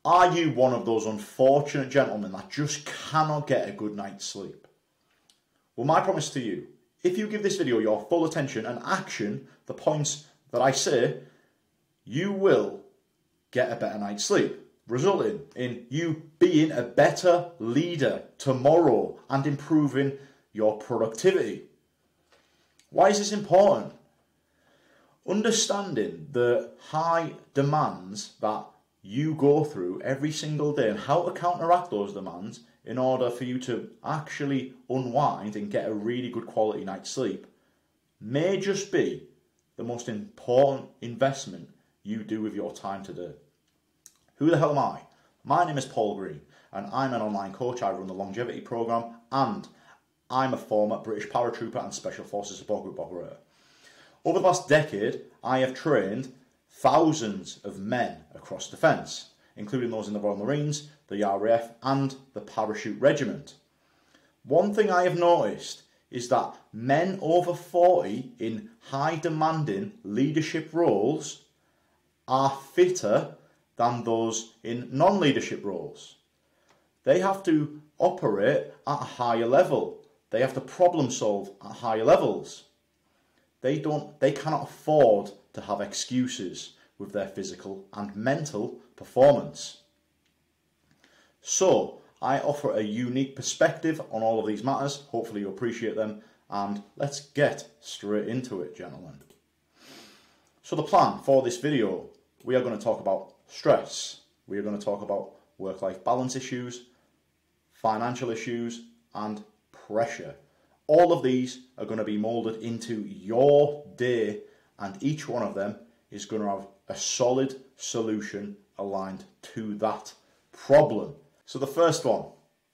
Are you one of those unfortunate gentlemen that just cannot get a good night's sleep? Well, my promise to you, if you give this video your full attention and action the points that I say, you will get a better night's sleep, resulting in you being a better leader tomorrow and improving your productivity. Why is this important? Understanding the high demands that you go through every single day and how to counteract those demands in order for you to actually unwind and get a really good quality night's sleep may just be the most important investment you do with your time today. Who the hell am I? My name is Paul Green and I'm an online coach. I run the longevity program and I'm a former British paratrooper and Special Forces Support Group operator. Over the past decade, I have trained thousands of men across defence, including those in the Royal Marines, the RAF and the Parachute Regiment. One thing I have noticed is that men over 40 in high demanding leadership roles are fitter than those in non-leadership roles. They have to operate at a higher level. They have to problem solve at higher levels. They cannot afford to have excuses with their physical and mental performance. So, I offer a unique perspective on all of these matters. Hopefully you appreciate them. And let's get straight into it, gentlemen. So the plan for this video, we are going to talk about stress. We are going to talk about work-life balance issues, financial issues, and pressure. All of these are going to be molded into your day, and each one of them is going to have a solid solution aligned to that problem. So the first one,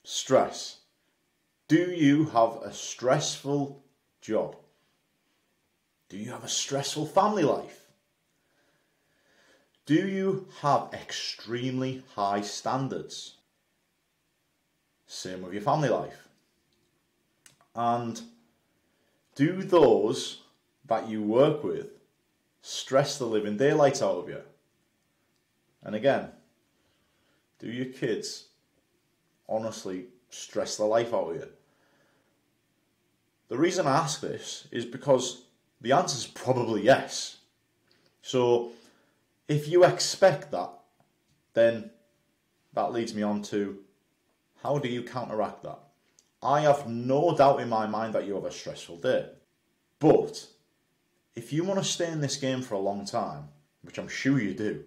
stress. Do you have a stressful job? Do you have a stressful family life? Do you have extremely high standards? Same with your family life. And do those that you work with stress the living daylights out of you? And again, do your kids honestly stress the life out of you? The reason I ask this is because the answer is probably yes. So if you expect that, then that leads me on to how do you counteract that? I have no doubt in my mind that you have a stressful day. But if you want to stay in this game for a long time, which I'm sure you do,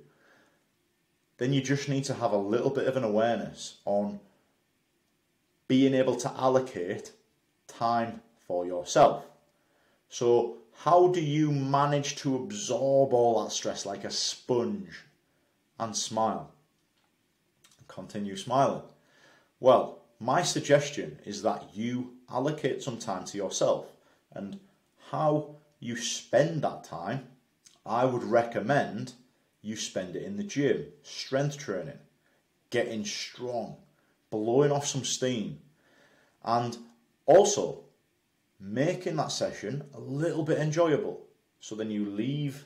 then you just need to have a little bit of an awareness on being able to allocate time for yourself. So how do you manage to absorb all that stress like a sponge and smile? Continue smiling. Well, my suggestion is that you allocate some time to yourself, and how you spend that time, I would recommend you spend it in the gym, strength training, getting strong, blowing off some steam, and also making that session a little bit enjoyable. So then you leave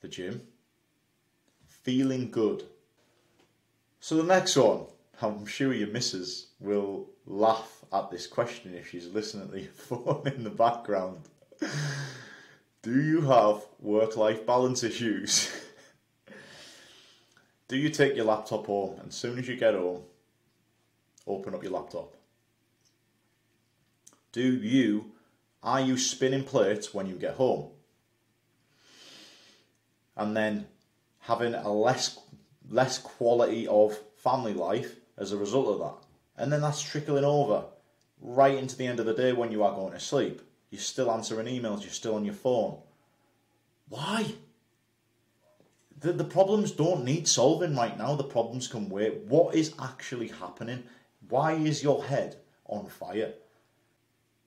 the gym feeling good. So the next one, I'm sure your missus will laugh at this question if she's listening to the phone in the background. Do you have work-life balance issues? Do you take your laptop home and as soon as you get home, open up your laptop? Are you spinning plates when you get home? And then having a less quality of family life as a result of that. And then that's trickling over right into the end of the day when you are going to sleep. You're still answering emails, you're still on your phone. Why? The problems don't need solving right now. The problems can wait. What is actually happening? Why is your head on fire?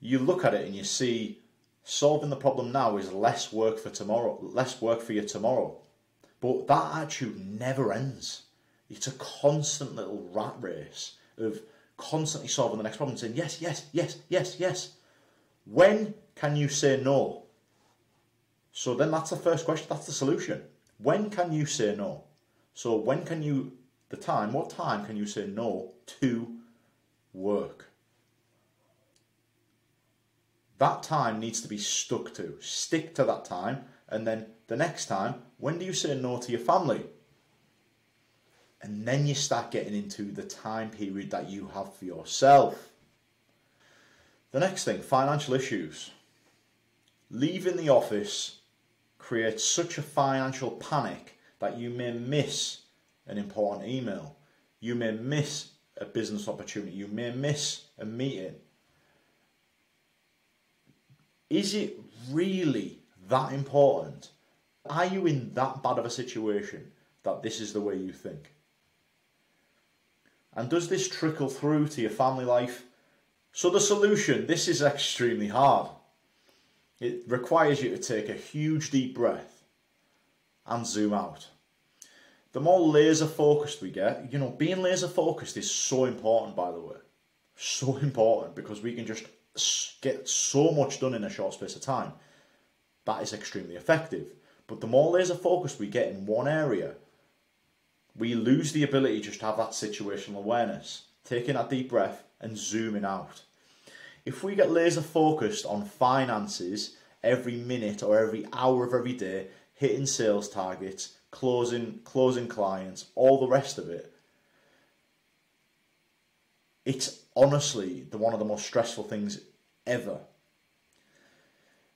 You look at it and you see solving the problem now is less work for tomorrow, less work for you tomorrow. But that attitude never ends. It's a constant little rat race of constantly solving the next problem, saying yes, yes, yes, yes, yes. When can you say no? So then that's the first question, that's the solution. When can you say no? So when can you what time can you say no to work? That time needs to be stuck to. Stick to that time. And then the next time, when do you say no to your family? And then you start getting into the time period that you have for yourself. The next thing, financial issues. Leaving the office creates such a financial panic that you may miss an important email. You may miss a business opportunity. You may miss a meeting. Is it really that important? Are you in that bad of a situation that this is the way you think? And does this trickle through to your family life? So the solution, this is extremely hard. It requires you to take a huge deep breath and zoom out. The more laser focused we get, being laser focused is so important, by the way. So important, because we can just get so much done in a short space of time. That is extremely effective. But the more laser focused we get in one area, we lose the ability just to have that situational awareness, taking that deep breath and zooming out. If we get laser focused on finances every minute or every hour of every day, hitting sales targets, closing clients, all the rest of it, it's honestly one of the most stressful things ever.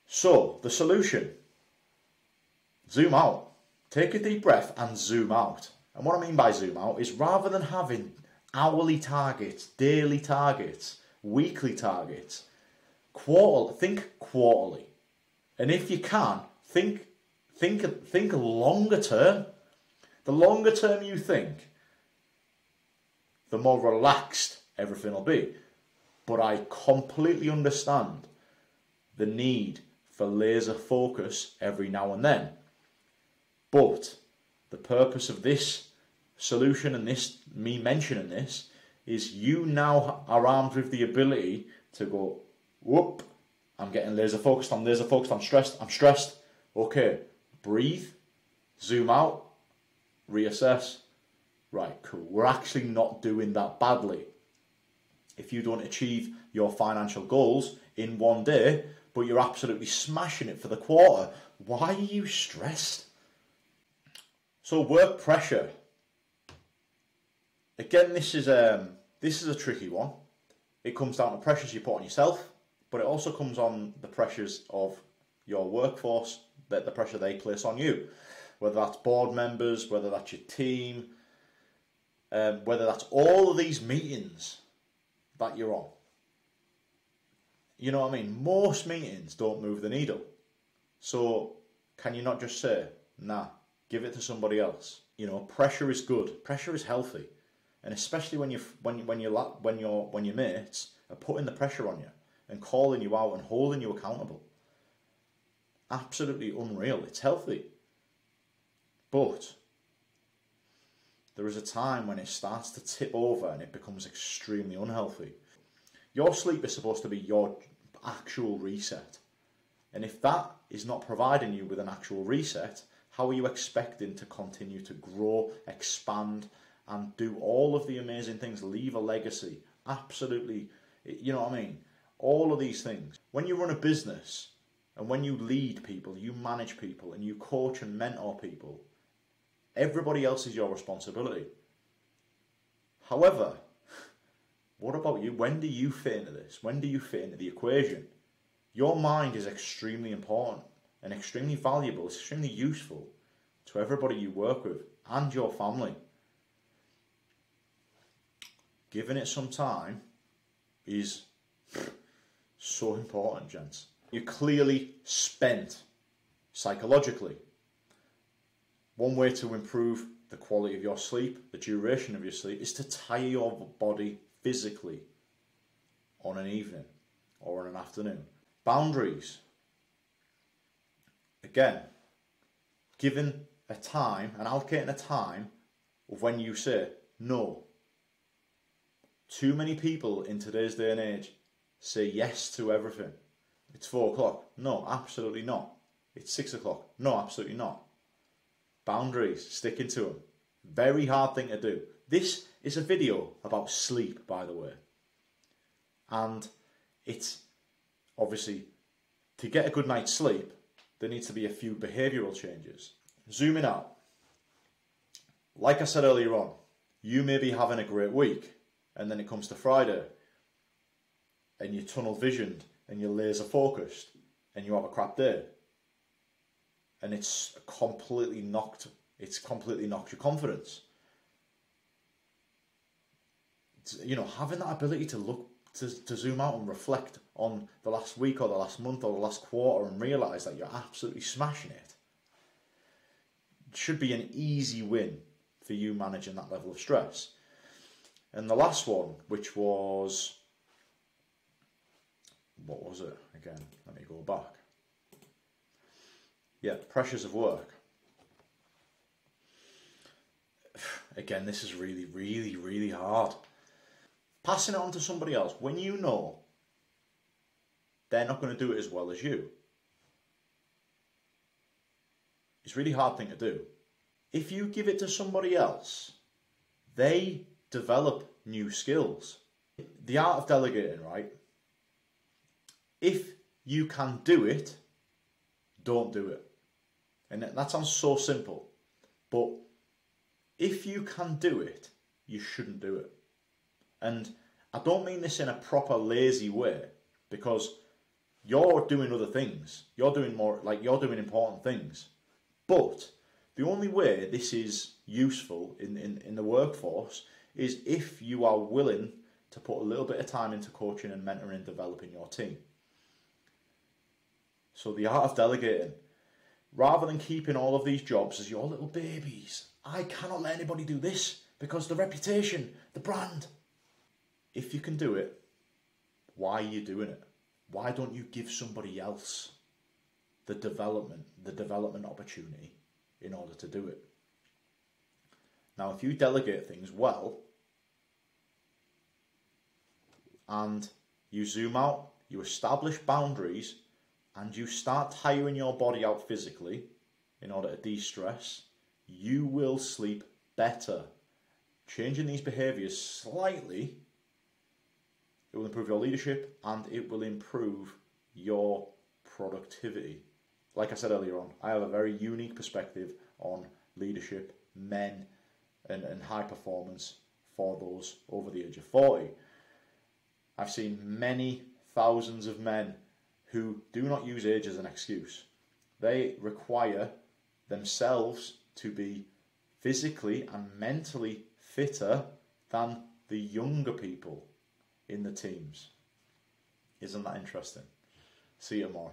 So, the solution, zoom out. Take a deep breath and zoom out. And what I mean by zoom out is, rather than having hourly targets, daily targets, weekly targets, think quarterly. And if you can, think longer term. The longer term you think, the more relaxed everything will be. But I completely understand the need for laser focus every now and then. But the purpose of this solution and me mentioning this is you now are armed with the ability to go, whoop, I'm getting laser focused, I'm stressed. Okay, breathe, zoom out, reassess. Right, cool. We're actually not doing that badly. If you don't achieve your financial goals in one day, but you're absolutely smashing it for the quarter, why are you stressed? So work pressure. Again, this is a tricky one. It comes down to pressures you put on yourself, but it also comes on the pressures of your workforce, the pressure they place on you. Whether that's board members, whether that's your team, whether that's all of these meetings that you're on. You know what I mean? Most meetings don't move the needle. So can you not just say, nah, give it to somebody else? Pressure is good. Pressure is healthy. And especially when your mates are putting the pressure on you and calling you out and holding you accountable. Absolutely unreal. It's healthy. But there is a time when it starts to tip over and it becomes extremely unhealthy. Your sleep is supposed to be your actual reset. And if that is not providing you with an actual reset, how are you expecting to continue to grow, expand, and do all of the amazing things, leave a legacy? Absolutely, you know what I mean? All of these things. When you run a business and when you lead people, you manage people and you coach and mentor people, everybody else is your responsibility. However, what about you? When do you fit into this? When do you fit into the equation? Your mind is extremely important and extremely valuable, extremely useful to everybody you work with and your family. Giving it some time is so important, gents. You're clearly spent psychologically. One way to improve the quality of your sleep, the duration of your sleep, is to tire your body physically on an evening or on an afternoon. Boundaries. Again, giving a time and allocating a time of when you say no. Too many people in today's day and age say yes to everything. It's 4 o'clock. No, absolutely not. It's 6 o'clock. No, absolutely not. Boundaries, sticking to them. Very hard thing to do. This is a video about sleep, by the way. And it's obviously, to get a good night's sleep, there needs to be a few behavioural changes. Zooming out. Like I said earlier on, you may be having a great week, and then it comes to Friday, and you're tunnel visioned, and you're laser focused, and you have a crap day. And it's completely knocked your confidence. Having that ability to look, to zoom out and reflect on the last week or the last month or the last quarter and realise that you're absolutely smashing it should be an easy win for you managing that level of stress. And the last one, which was, what was it again? Let me go back. Yeah, pressures of work. Again, this is really, really, really hard. Passing it on to somebody else when you know they're not going to do it as well as you. It's a really hard thing to do. If you give it to somebody else, they develop new skills. The art of delegating, right? If you can do it, don't do it. And that sounds so simple. But if you can do it, you shouldn't do it. And I don't mean this in a proper lazy way, because you're doing other things. You're doing important things. But the only way this is useful in the workforce is if you are willing to put a little bit of time into coaching and mentoring and developing your team. So the art of delegating. Rather than keeping all of these jobs as your little babies, I cannot let anybody do this because the reputation, the brand. If you can do it, why are you doing it? Why don't you give somebody else the development opportunity in order to do it? Now, if you delegate things well and you zoom out, you establish boundaries, and you start tiring your body out physically in order to de-stress, you will sleep better. Changing these behaviours slightly, it will improve your leadership and it will improve your productivity. Like I said earlier on, I have a very unique perspective on leadership, men, and high performance for those over the age of 40. I've seen many thousands of men who do not use age as an excuse. They require themselves to be physically and mentally fitter than the younger people in the teams. Isn't that interesting? See you tomorrow.